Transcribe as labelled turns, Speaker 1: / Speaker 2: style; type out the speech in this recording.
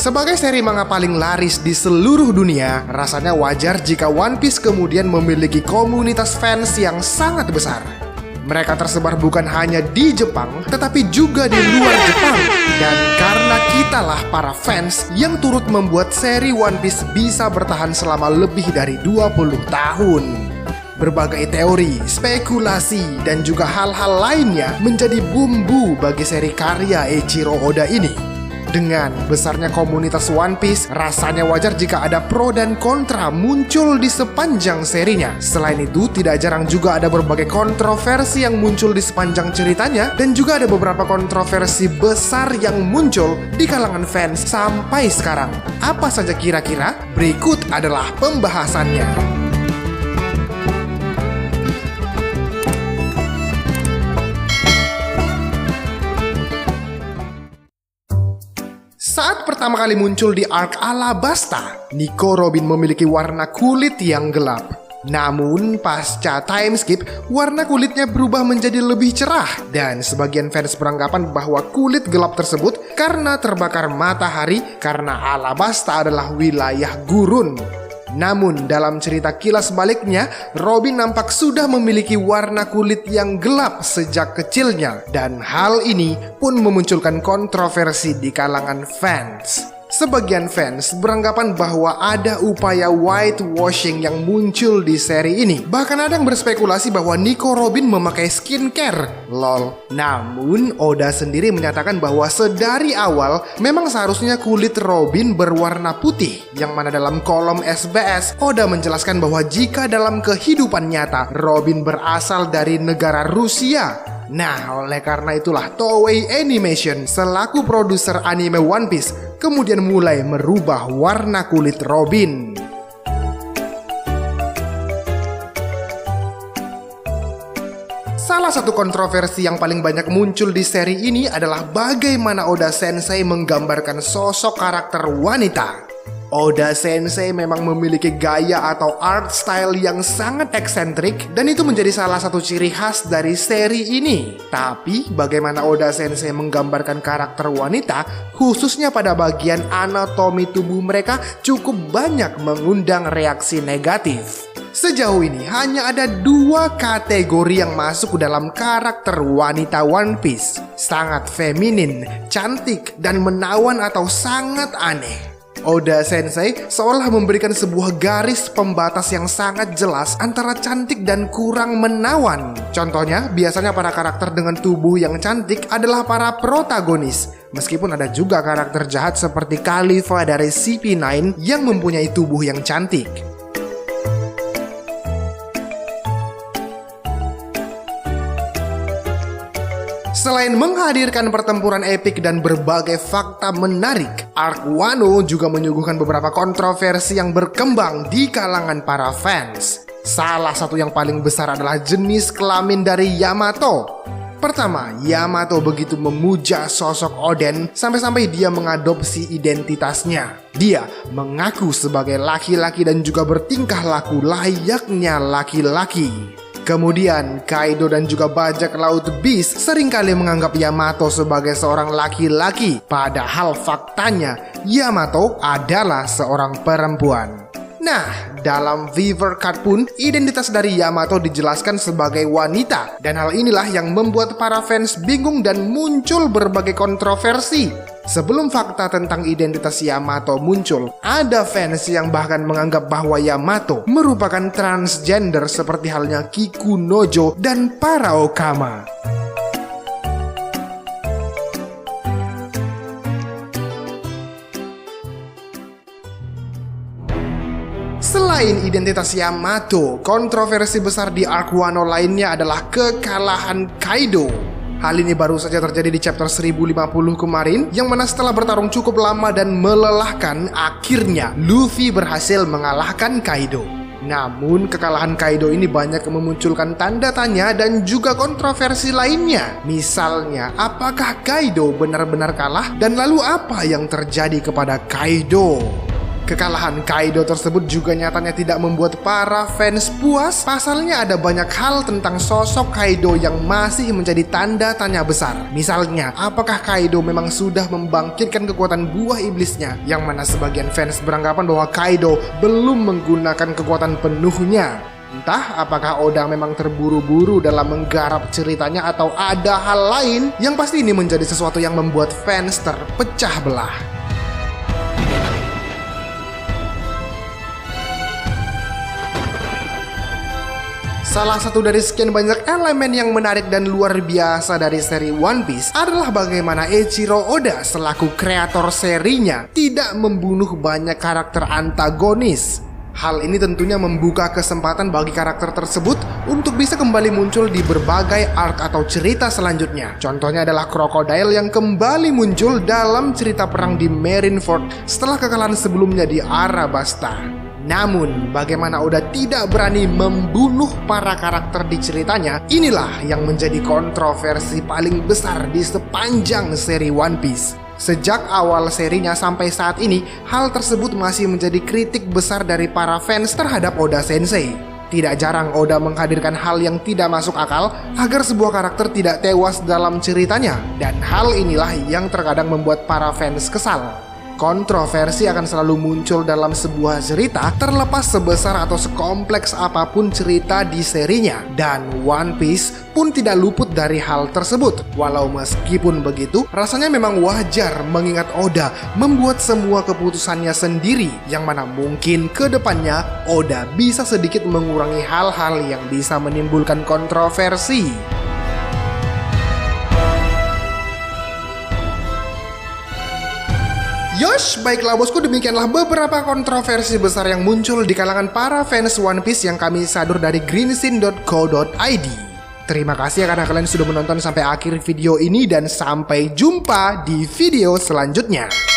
Speaker 1: Sebagai seri manga paling laris di seluruh dunia, rasanya wajar jika One Piece kemudian memiliki komunitas fans yang sangat besar. Mereka tersebar bukan hanya di Jepang, tetapi juga di luar Jepang. Dan karena kitalah para fans yang turut membuat seri One Piece bisa bertahan selama lebih dari 20 tahun. Berbagai teori, spekulasi, dan juga hal-hal lainnya menjadi bumbu bagi seri karya Eiichiro Oda ini. Dengan besarnya komunitas One Piece, rasanya wajar jika ada pro dan kontra muncul di sepanjang serinya. Selain itu, tidak jarang juga ada berbagai kontroversi yang muncul di sepanjang ceritanya, dan juga ada beberapa kontroversi besar yang muncul di kalangan fans sampai sekarang. Apa saja kira-kira? Berikut adalah pembahasannya. Saat pertama kali muncul di arc Alabasta, Nico Robin memiliki warna kulit yang gelap. Namun, pasca time skip, warna kulitnya berubah menjadi lebih cerah. Dan sebagian fans beranggapan bahwa kulit gelap tersebut karena terbakar matahari, karena Alabasta adalah wilayah gurun. Namun, dalam cerita kilas baliknya, Robin nampak sudah memiliki warna kulit yang gelap sejak kecilnya. Dan hal ini pun memunculkan kontroversi di kalangan fans. Sebagian fans beranggapan bahwa ada upaya whitewashing yang muncul di seri ini. Bahkan ada yang berspekulasi bahwa Nico Robin memakai skincare. Lol. Namun, Oda sendiri menyatakan bahwa sedari awal memang seharusnya kulit Robin berwarna putih. Yang mana dalam kolom SBS, Oda menjelaskan bahwa jika dalam kehidupan nyata, Robin berasal dari negara Rusia. Nah, oleh karena itulah Toei Animation selaku produser anime One Piece kemudian mulai merubah warna kulit Robin. Salah satu kontroversi yang paling banyak muncul di seri ini adalah bagaimana Oda Sensei menggambarkan sosok karakter wanita. Oda Sensei memang memiliki gaya atau art style yang sangat eksentrik dan itu menjadi salah satu ciri khas dari seri ini. Tapi bagaimana Oda Sensei menggambarkan karakter wanita, khususnya pada bagian anatomi tubuh mereka, cukup banyak mengundang reaksi negatif. Sejauh ini hanya ada 2 kategori yang masuk ke dalam karakter wanita One Piece. Sangat feminin, cantik, dan menawan atau sangat aneh. Oda Sensei seolah memberikan sebuah garis pembatas yang sangat jelas antara cantik dan kurang menawan. Contohnya, biasanya para karakter dengan tubuh yang cantik adalah para protagonis. Meskipun ada juga karakter jahat seperti Khalifa dari CP9 yang mempunyai tubuh yang cantik. Selain menghadirkan pertempuran epik dan berbagai fakta menarik, arc Wano juga menyuguhkan beberapa kontroversi yang berkembang di kalangan para fans. Salah satu yang paling besar adalah jenis kelamin dari Yamato. Pertama, Yamato begitu memuja sosok Oden sampai-sampai dia mengadopsi identitasnya. Dia mengaku sebagai laki-laki dan juga bertingkah laku layaknya laki-laki. Kemudian, Kaido dan juga bajak laut Beast seringkali menganggap Yamato sebagai seorang laki-laki. Padahal faktanya, Yamato adalah seorang perempuan. Nah, dalam Viver Cut pun, identitas dari Yamato dijelaskan sebagai wanita. Dan hal inilah yang membuat para fans bingung dan muncul berbagai kontroversi. Sebelum fakta tentang identitas Yamato muncul, ada fans yang bahkan menganggap bahwa Yamato merupakan transgender seperti halnya Kikunojo dan para Okama. Selain identitas Yamato, kontroversi besar di arc Wano lainnya adalah kekalahan Kaido. Hal ini baru saja terjadi di chapter 1050 kemarin, yang mana setelah bertarung cukup lama dan melelahkan, akhirnya Luffy berhasil mengalahkan Kaido. Namun kekalahan Kaido ini banyak memunculkan tanda tanya dan juga kontroversi lainnya. Misalnya, apakah Kaido benar-benar kalah dan lalu apa yang terjadi kepada Kaido? Kekalahan Kaido tersebut juga nyatanya tidak membuat para fans puas. Pasalnya ada banyak hal tentang sosok Kaido yang masih menjadi tanda tanya besar. Misalnya, apakah Kaido memang sudah membangkitkan kekuatan buah iblisnya? Yang mana sebagian fans beranggapan bahwa Kaido belum menggunakan kekuatan penuhnya. Entah apakah Oda memang terburu-buru dalam menggarap ceritanya atau ada hal lain. Yang pasti ini menjadi sesuatu yang membuat fans terpecah belah. Salah satu dari sekian banyak elemen yang menarik dan luar biasa dari seri One Piece adalah bagaimana Eiichiro Oda selaku kreator serinya tidak membunuh banyak karakter antagonis. Hal ini tentunya membuka kesempatan bagi karakter tersebut untuk bisa kembali muncul di berbagai arc atau cerita selanjutnya. Contohnya adalah Crocodile yang kembali muncul dalam cerita perang di Marineford setelah kekalahan sebelumnya di Arabasta. Namun, bagaimana Oda tidak berani membunuh para karakter di ceritanya, inilah yang menjadi kontroversi paling besar di sepanjang seri One Piece. Sejak awal serinya sampai saat ini, hal tersebut masih menjadi kritik besar dari para fans terhadap Oda Sensei. Tidak jarang Oda menghadirkan hal yang tidak masuk akal agar sebuah karakter tidak tewas dalam ceritanya, dan hal inilah yang terkadang membuat para fans kesal. Kontroversi akan selalu muncul dalam sebuah cerita terlepas sebesar atau sekompleks apapun cerita di serinya, dan One Piece pun tidak luput dari hal tersebut. Walau meskipun begitu, rasanya memang wajar mengingat Oda membuat semua keputusannya sendiri, yang mana mungkin ke depannya Oda bisa sedikit mengurangi hal-hal yang bisa menimbulkan kontroversi. Yosh, baiklah bosku, demikianlah beberapa kontroversi besar yang muncul di kalangan para fans One Piece yang kami sadur dari greensin.co.id. Terima kasih karena kalian sudah menonton sampai akhir video ini, dan sampai jumpa di video selanjutnya.